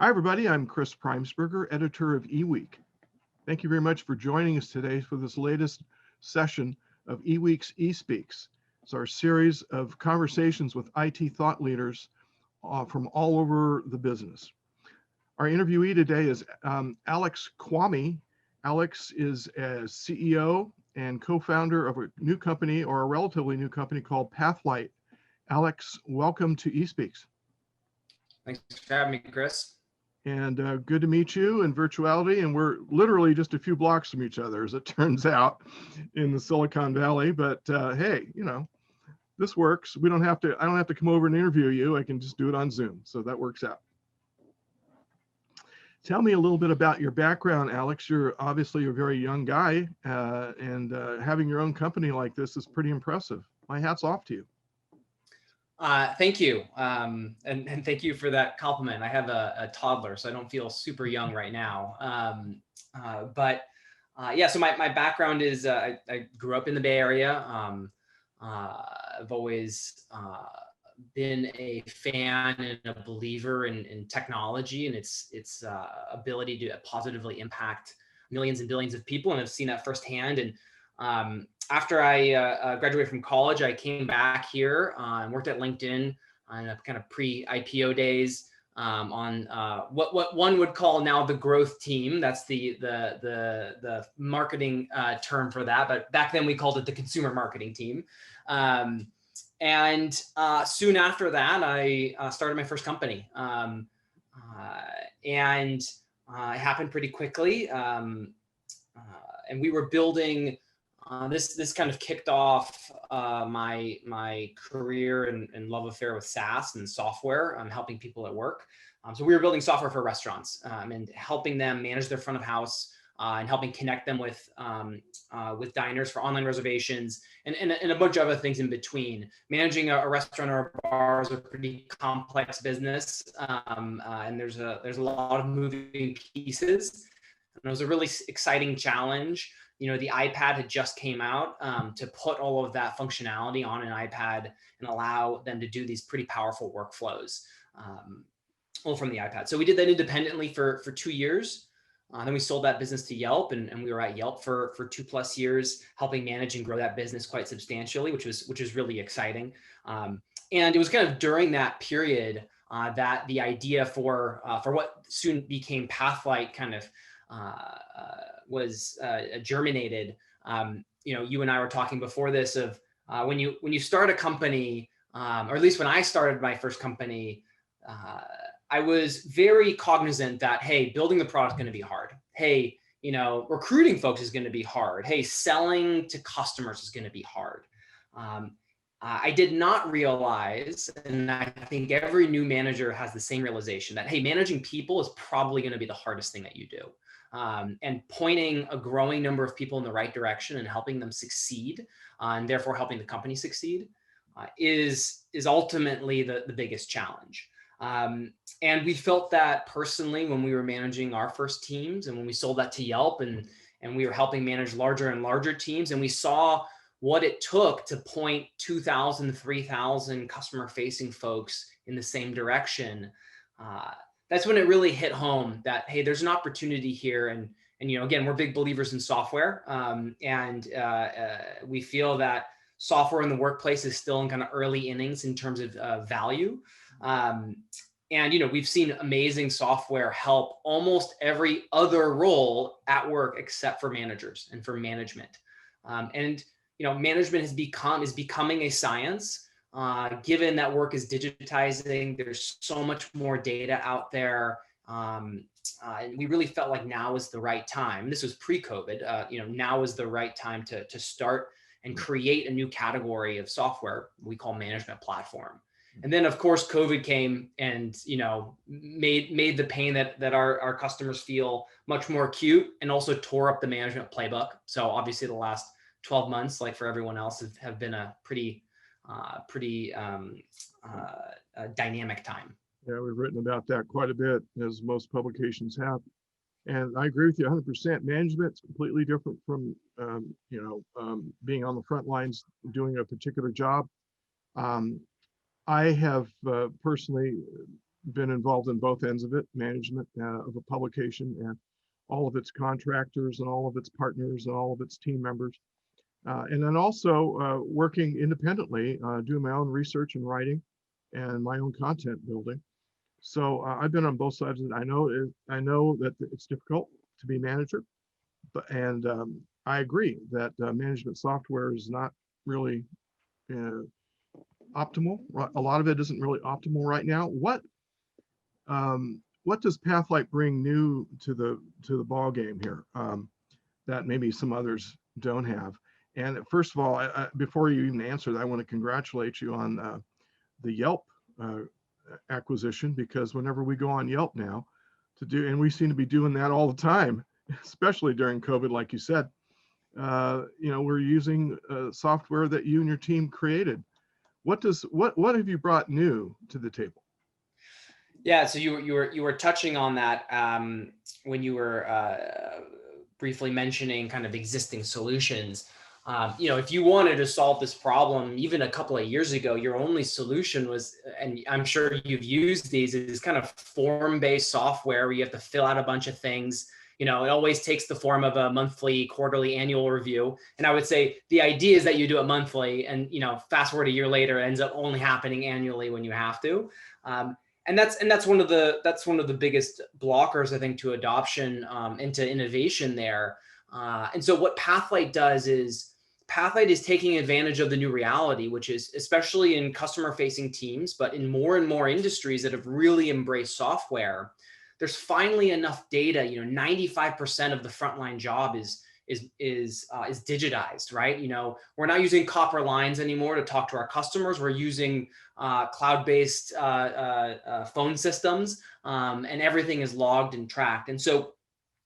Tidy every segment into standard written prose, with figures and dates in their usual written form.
Hi, everybody. I'm Chris Preimesberger, editor of eWEEK. Thank you very much for joining us today for this latest session of eWEEK's eSPEAKS. It's our series of conversations with IT thought leaders from all over the business. Our interviewee today is Alex Kvamme. Alex is a CEO and co-founder of a new company, or a relatively new company, called Pathlight. Alex, welcome to eSPEAKS. Thanks for having me, Chris. And good to meet you in virtuality. And we're literally just a few blocks from each other, as it turns out, in the Silicon Valley. But hey, you know, this works. I don't have to come over and interview you. I can just do it on Zoom. So that works out. Tell me a little bit about your background, Alex. You're obviously a very young guy, and having your own company like this is pretty impressive. My hat's off to you. Thank you. And thank you for that compliment. I have a toddler, so I don't feel super young right now. Yeah, so my background is I grew up in the Bay Area. I've always been a fan and a believer in technology and its ability to positively impact millions and billions of people, and I've seen that firsthand. And after I graduated from college, I came back here and worked at LinkedIn on a kind of pre-IPO days on what one would call now the growth team. That's the marketing term for that, but back then we called it the consumer marketing team. And soon after that, I started my first company, and it happened pretty quickly. And we were building. This kind of kicked off my career and love affair with SaaS and software. Helping people at work. So we were building software for restaurants and helping them manage their front of house and helping connect them with diners for online reservations and a bunch of other things in between. Managing a restaurant or a bar is a pretty complex business, and there's a lot of moving pieces. And it was a really exciting challenge. You know, the iPad had just came out to put all of that functionality on an iPad and allow them to do these pretty powerful workflows from the iPad. So we did that independently for 2 years. Then we sold that business to Yelp, and we were at Yelp for 2+ years, helping manage and grow that business quite substantially, which was really exciting. And it was kind of during that period that the idea for what soon became Pathlight kind of was germinated. You know, you and I were talking before this of when you start a company, or at least when I started my first company, I was very cognizant that, hey, building the product is going to be hard. Hey, you know, recruiting folks is going to be hard. Hey, selling to customers is going to be hard. I did not realize, and I think every new manager has the same realization, that, hey, managing people is probably going to be the hardest thing that you do. And pointing a growing number of people in the right direction and helping them succeed, and therefore helping the company succeed, is ultimately the biggest challenge. And we felt that personally when we were managing our first teams, and when we sold that to Yelp, and we were helping manage larger and larger teams, and we saw what it took to point 2,000, 3,000 customer-facing folks in the same direction. That's when it really hit home that, hey, there's an opportunity here. And you know, again, we're big believers in software, and we feel that software in the workplace is still in kind of early innings in terms of value. And you know, we've seen amazing software help almost every other role at work except for managers and for management. And you know, management is becoming a science. Given that work is digitizing, there's so much more data out there, and we really felt like now is the right time. This was pre-COVID. You know, now is the right time to start and create a new category of software we call management platform. And then, of course, COVID came and, you know, made the pain that our customers feel much more acute, and also tore up the management playbook. So obviously, the last 12 months, like for everyone else, have been a pretty dynamic time. Yeah, we've written about that quite a bit, as most publications have. And I agree with you 100%. Management's completely different from, being on the front lines doing a particular job. I have personally been involved in both ends of it, management of a publication and all of its contractors and all of its partners and all of its team members. And then also working independently, doing my own research and writing and my own content building. So I've been on both sides, and I know that it's difficult to be manager, and I agree that management software is not really optimal. A lot of it isn't really optimal right now. What does Pathlight bring new to the ball game here that maybe some others don't have? And first of all, before you even answer that, I want to congratulate you on the Yelp acquisition, because whenever we go on Yelp now and we seem to be doing that all the time, especially during COVID, like you said, we're using software that you and your team created. What have you brought new to the table? Yeah, so you were touching on that when you were briefly mentioning kind of existing solutions. If you wanted to solve this problem, even a couple of years ago, your only solution was, and I'm sure you've used these, is kind of form-based software where you have to fill out a bunch of things. It always takes the form of a monthly, quarterly, annual review. And I would say the idea is that you do it monthly, and fast forward a year later, it ends up only happening annually when you have to. And that's one of the biggest blockers, I think, to adoption into innovation there. And so what Pathlight does is Pathlight is taking advantage of the new reality, which is especially in customer-facing teams, but in more and more industries that have really embraced software. There's finally enough data. 95% of the frontline job is digitized, right? We're not using copper lines anymore to talk to our customers. We're using cloud-based phone systems, and everything is logged and tracked. And so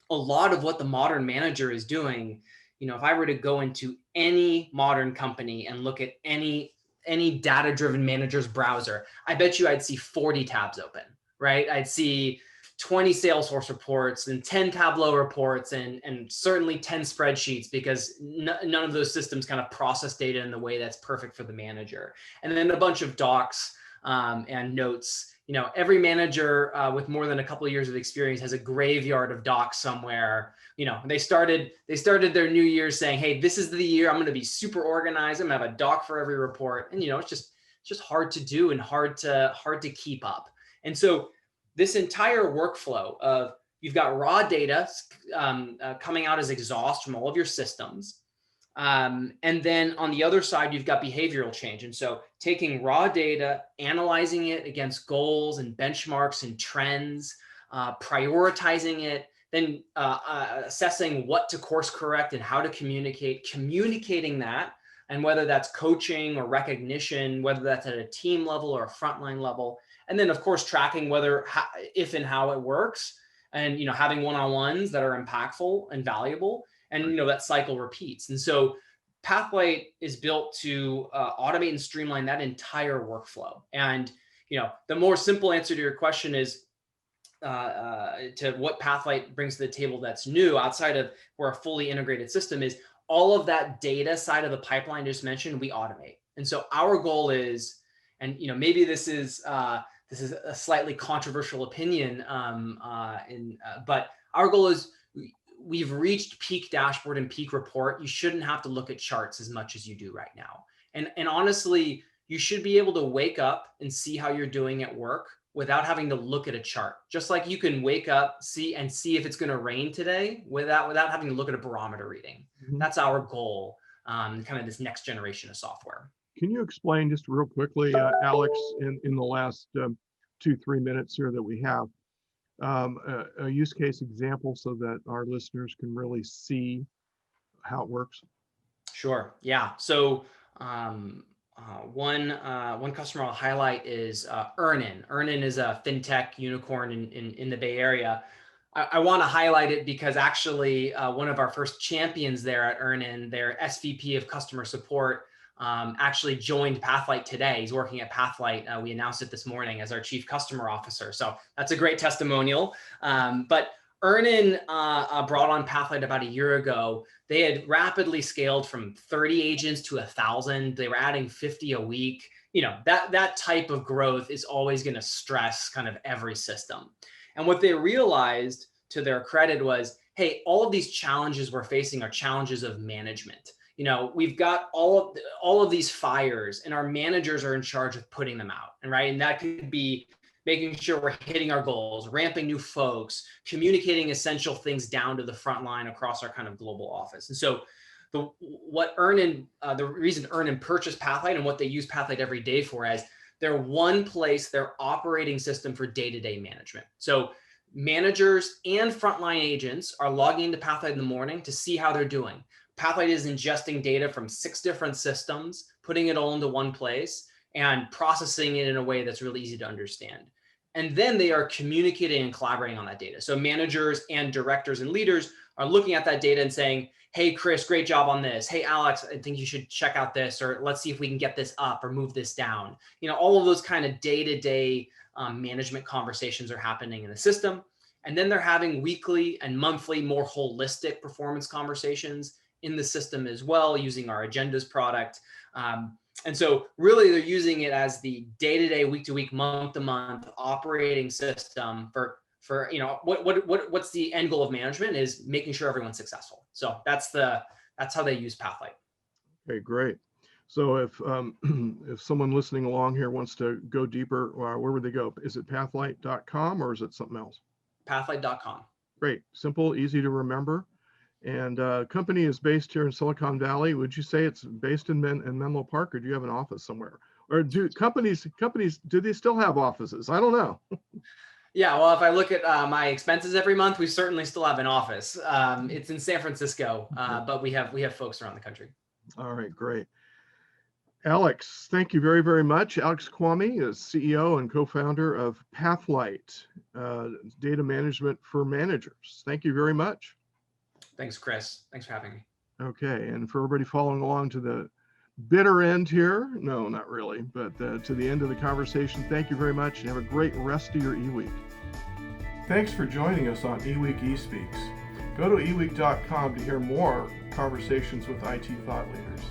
a lot of what the modern manager is doing, if I were to go into any modern company and look at any data-driven manager's browser, I bet you I'd see 40 tabs open, right? I'd see 20 Salesforce reports and 10 Tableau reports and certainly 10 spreadsheets, because none of those systems kind of process data in the way that's perfect for the manager. And then a bunch of docs and notes. Every manager with more than a couple of years of experience has a graveyard of docs somewhere. They started their new year saying, hey, this is the year I'm going to be super organized. I'm going to have a doc for every report. And it's just hard to do and hard to keep up. And so this entire workflow of, you've got raw data coming out as exhaust from all of your systems. And then on the other side, you've got behavioral change. And so taking raw data, analyzing it against goals and benchmarks and trends, prioritizing it, then assessing what to course correct and how to communicating that, and whether that's coaching or recognition, whether that's at a team level or a frontline level. And then, of course, tracking if and how it works, and having one-on-ones that are impactful and valuable, and that cycle repeats. And so Pathlight is built to automate and streamline that entire workflow. And the more simple answer to your question is to what Pathlight brings to the table that's new, outside of we're a fully integrated system, is all of that data side of the pipeline just mentioned, we automate. And so our goal is, and maybe this is a slightly controversial opinion, but our goal is, we've reached peak dashboard and peak report. You shouldn't have to look at charts as much as you do right now. And honestly, you should be able to wake up and see how you're doing at work without having to look at a chart. Just like you can wake up, see if it's going to rain today without having to look at a barometer reading. Mm-hmm. That's our goal, kind of this next generation of software. Can you explain just real quickly, Alex, in the last 2-3 minutes here that we have, a use case example so that our listeners can really see how it works? Sure. Yeah. So one customer I'll highlight is Earnin. Earnin is a fintech unicorn in the Bay Area. I want to highlight it because actually one of our first champions there at Earnin, their SVP of customer support, actually joined Pathlight today. He's working at Pathlight. We announced it this morning as our chief customer officer. So that's a great testimonial. But Earnin brought on Pathlight about a year ago. They had rapidly scaled from 30 agents to 1,000. They were adding 50 a week. that type of growth is always going to stress kind of every system. And what they realized, to their credit, was, hey, all of these challenges we're facing are challenges of management. We've got all of these fires, and our managers are in charge of putting them out. And that could be making sure we're hitting our goals, ramping new folks, communicating essential things down to the front line across our kind of global office. And so the reason Earn and purchase Pathlight, and what they use Pathlight every day for, as their one place, their operating system for day-to-day management. So managers and frontline agents are logging into Pathlight in the morning to see how they're doing. Pathlight is ingesting data from 6 different systems, putting it all into one place, and processing it in a way that's really easy to understand. And then they are communicating and collaborating on that data. So managers and directors and leaders are looking at that data and saying, hey, Chris, great job on this. Hey, Alex, I think you should check out this, or let's see if we can get this up or move this down. All of those kind of day-to-day management conversations are happening in the system. And then they're having weekly and monthly, more holistic performance conversations in the system as well, using our agendas product. And so really they're using it as the day-to-day, week-to-week, month-to-month operating system for what's the end goal of management, is making sure everyone's successful. So that's how they use Pathlight. Okay, great. So if someone listening along here wants to go deeper, where would they go? Is it pathlight.com or is it something else? Pathlight.com. Great, simple, easy to remember. And company is based here in Silicon Valley. Would you say it's based in Menlo Park, or do you have an office somewhere? Or do companies, do they still have offices? I don't know. Yeah, well, if I look at my expenses every month, we certainly still have an office. It's in San Francisco, but we have folks around the country. All right, great. Alex, thank you very, very much. Alex Kvamme is CEO and co-founder of Pathlight, data management for managers. Thank you very much. Thanks, Chris. Thanks for having me. Okay, and for everybody following along to the bitter end here, no, not really, but to the end of the conversation, thank you very much, and have a great rest of your eWEEK. Thanks for joining us on eWEEK eSpeaks. Go to eWEEK.com to hear more conversations with IT thought leaders.